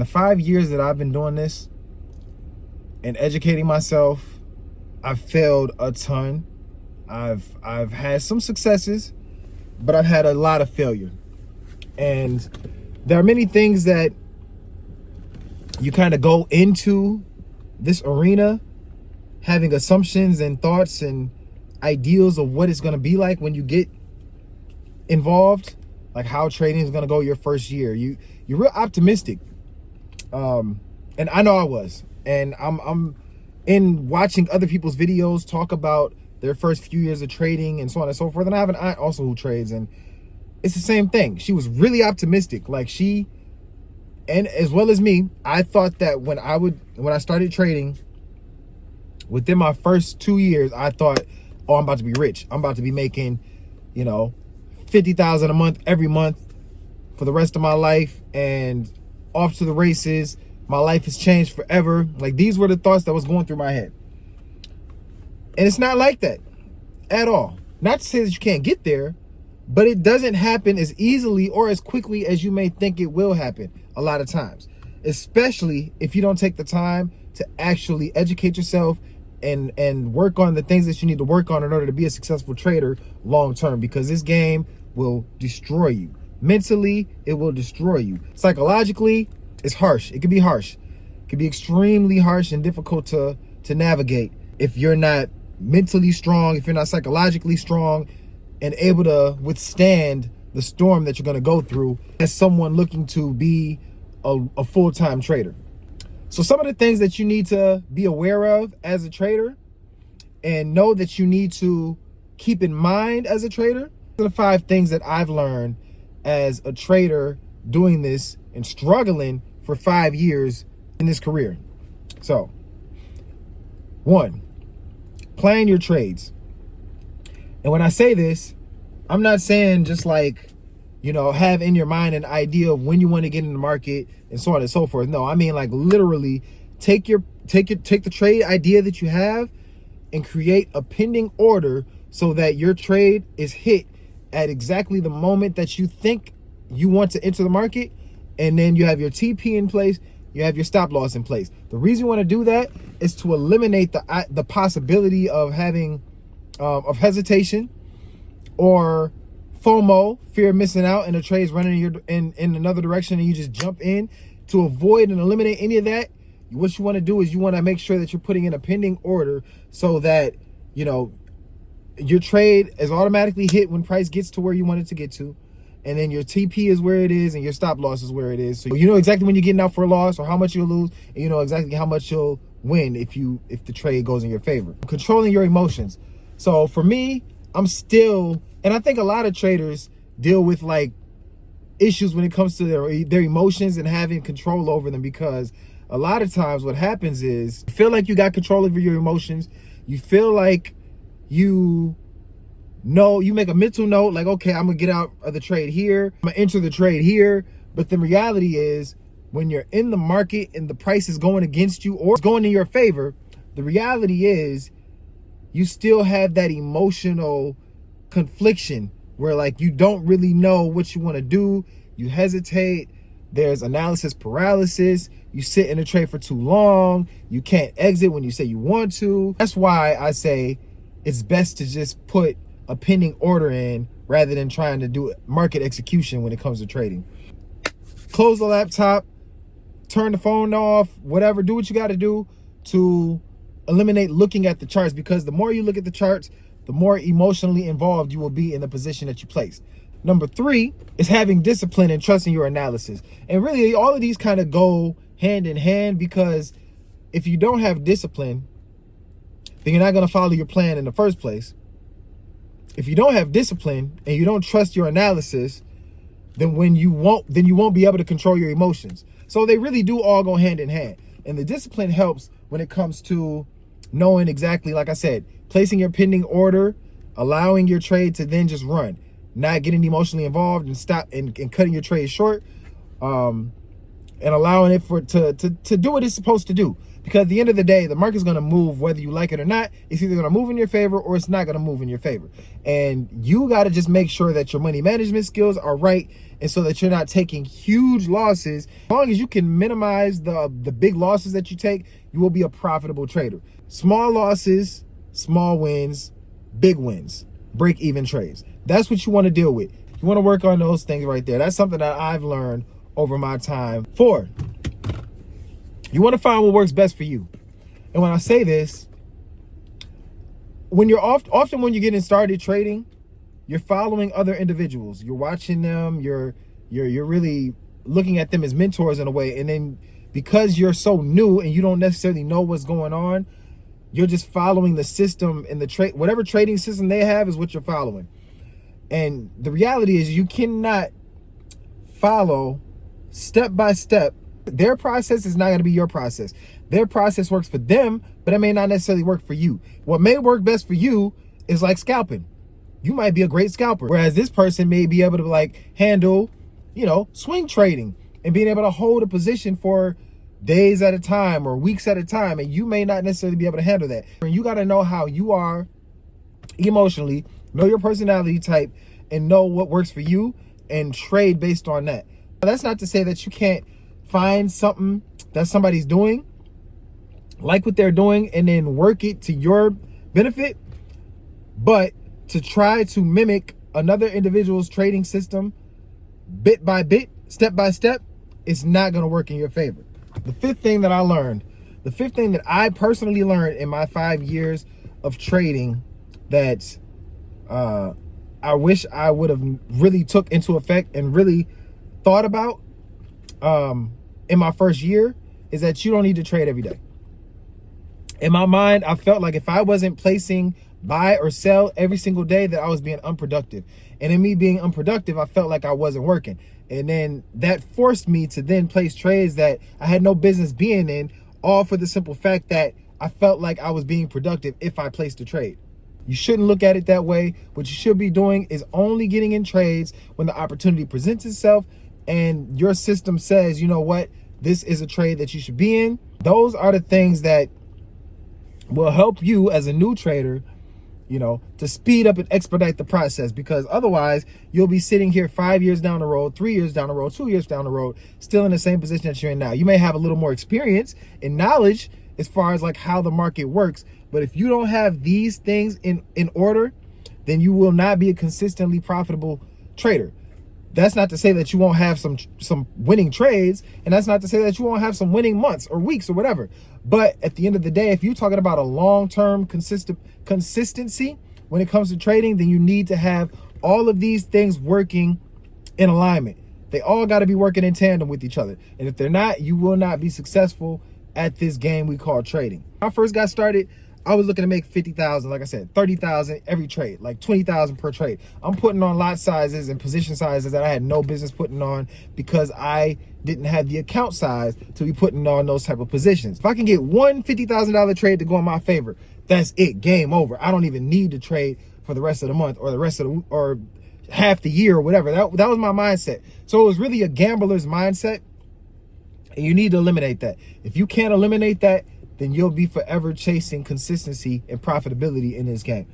The 5 years that I've been doing this and educating myself, I've failed a ton. I've had some successes, but I've had a lot of failure. And there are many things that you kind of go into this arena having assumptions and thoughts and ideals of what it's going to be like when you get involved, like how trading is going to go your first year. You're real optimistic. And I know I was. And I'm in watching other people's videos talk about their first few years of trading and so on and so forth. And I have an aunt also who trades, and it's the same thing. She was really optimistic. Like she, and as well as me, I thought that when I started trading, within my first 2 years, I thought, oh, I'm about to be rich. I'm about to be making, $50,000 a month every month for the rest of my life, and off to the races. My life has changed forever. Like, these were the thoughts that was going through my head. And it's not like that at all. Not to say that you can't get there, but it doesn't happen as easily or as quickly as you may think it will happen a lot of times, especially if you don't take the time to actually educate yourself and work on the things that you need to work on in order to be a successful trader long term, because this game will destroy you. Mentally, it will destroy you. Psychologically, it's harsh. It can be harsh. It can be extremely harsh and difficult to navigate if you're not mentally strong, if you're not psychologically strong and able to withstand the storm that you're going to go through as someone looking to be a full-time trader. So some of the things that you need to be aware of as a trader and know that you need to keep in mind as a trader are the 5 things that I've learned as a trader doing this and struggling for 5 years in this career. So, 1, plan your trades. And when I say this, I'm not saying just like, have in your mind an idea of when you want to get in the market and so on and so forth. No, I mean like literally take the trade idea that you have and create a pending order so that your trade is hit at exactly the moment that you think you want to enter the market. And then you have your TP in place, you have your stop loss in place. The reason you want to do that is to eliminate the possibility of having of hesitation or FOMO, fear of missing out, and the trade's running in another direction and you just jump in. To avoid and eliminate any of that, what you want to do is you want to make sure that you're putting in a pending order so that your trade is automatically hit when price gets to where you want it to get to. And then your TP is where it is and your stop loss is where it is. So you know exactly when you're getting out for a loss or how much you'll lose, and you know exactly how much you'll win if the trade goes in your favor. Controlling your emotions. So for me, I'm still, and I think a lot of traders deal with like issues when it comes to their emotions and having control over them, because a lot of times what happens is you feel like you got control over your emotions. You feel like you make a mental note like, okay, I'm gonna get out of the trade here, I'm gonna enter the trade here. But the reality is, when you're in the market and the price is going against you or it's going in your favor, the reality is you still have that emotional confliction where like you don't really know what you want to do. You hesitate. There's analysis paralysis. You sit in a trade for too long. You can't exit when you say you want to. That's why I say it's best to just put a pending order in rather than trying to do market execution when it comes to trading. Close the laptop, turn the phone off, whatever, do what you got to do to eliminate looking at the charts, because the more you look at the charts, the more emotionally involved you will be in the position that you place. Number 3 is having discipline and trusting your analysis. And really all of these kind of go hand in hand, because if you don't have discipline, then you're not going to follow your plan in the first place. If you don't have discipline and you don't trust your analysis, then you won't be able to control your emotions. So they really do all go hand in hand. And the discipline helps when it comes to knowing exactly, like I said, placing your pending order, allowing your trade to then just run, not getting emotionally involved and stop and cutting your trade short, and allowing it to do what it's supposed to do. Because at the end of the day, the market's going to move whether you like it or not. It's either going to move in your favor or it's not going to move in your favor. And you got to just make sure that your money management skills are right, and so that you're not taking huge losses. As long as you can minimize the big losses that you take, you will be a profitable trader. Small losses, small wins, big wins, break even trades. That's what you want to deal with. You want to work on those things right there. That's something that I've learned over my time. 4, you want to find what works best for you. And when I say this, when you're often when you're getting started trading, you're following other individuals. You're watching them. You're really looking at them as mentors in a way. And then because you're so new and you don't necessarily know what's going on, you're just following the system and the trade. Whatever trading system they have is what you're following. And the reality is you cannot follow step by step. Their process is not going to be your process. Their process works for them, but it may not necessarily work for you. What may work best for you is like scalping. You might be a great scalper, whereas this person may be able to like handle, swing trading and being able to hold a position for days at a time or weeks at a time. And you may not necessarily be able to handle that. And you got to know how you are emotionally, know your personality type, and know what works for you and trade based on that. That's not to say that you can't find something that somebody's doing, like what they're doing, and then work it to your benefit. But to try to mimic another individual's trading system bit by bit, step by step, it's not going to work in your favor. The 5th thing that I learned, the 5th thing that I personally learned in my 5 years of trading that I wish I would have really took into effect and really thought about in my first year, is that you don't need to trade every day. In my mind, I felt like if I wasn't placing buy or sell every single day, that I was being unproductive. And in me being unproductive, I felt like I wasn't working. And then that forced me to then place trades that I had no business being in, all for the simple fact that I felt like I was being productive if I placed a trade. You shouldn't look at it that way. What you should be doing is only getting in trades when the opportunity presents itself and your system says, you know what, this is a trade that you should be in. Those are the things that will help you as a new trader, to speed up and expedite the process, because otherwise you'll be sitting here 5 years down the road, 3 years down the road, 2 years down the road, still in the same position that you're in now. You may have a little more experience and knowledge as far as like how the market works, but if you don't have these things in order, then you will not be a consistently profitable trader. That's not to say that you won't have some winning trades, and that's not to say that you won't have some winning months or weeks or whatever. But at the end of the day, if you're talking about a long-term consistency when it comes to trading, then you need to have all of these things working in alignment. They all got to be working in tandem with each other. And if they're not, you will not be successful at this game we call trading. When I first got started, I was looking to make 50,000, like I said, 30,000 every trade, like 20,000 per trade. I'm putting on lot sizes and position sizes that I had no business putting on because I didn't have the account size to be putting on those type of positions. If I can get one $50,000 trade to go in my favor, that's it, game over. I don't even need to trade for the rest of the month or the rest of the, or half the year or whatever. That was my mindset. So it was really a gambler's mindset, and you need to eliminate that. If you can't eliminate that, then you'll be forever chasing consistency and profitability in this game.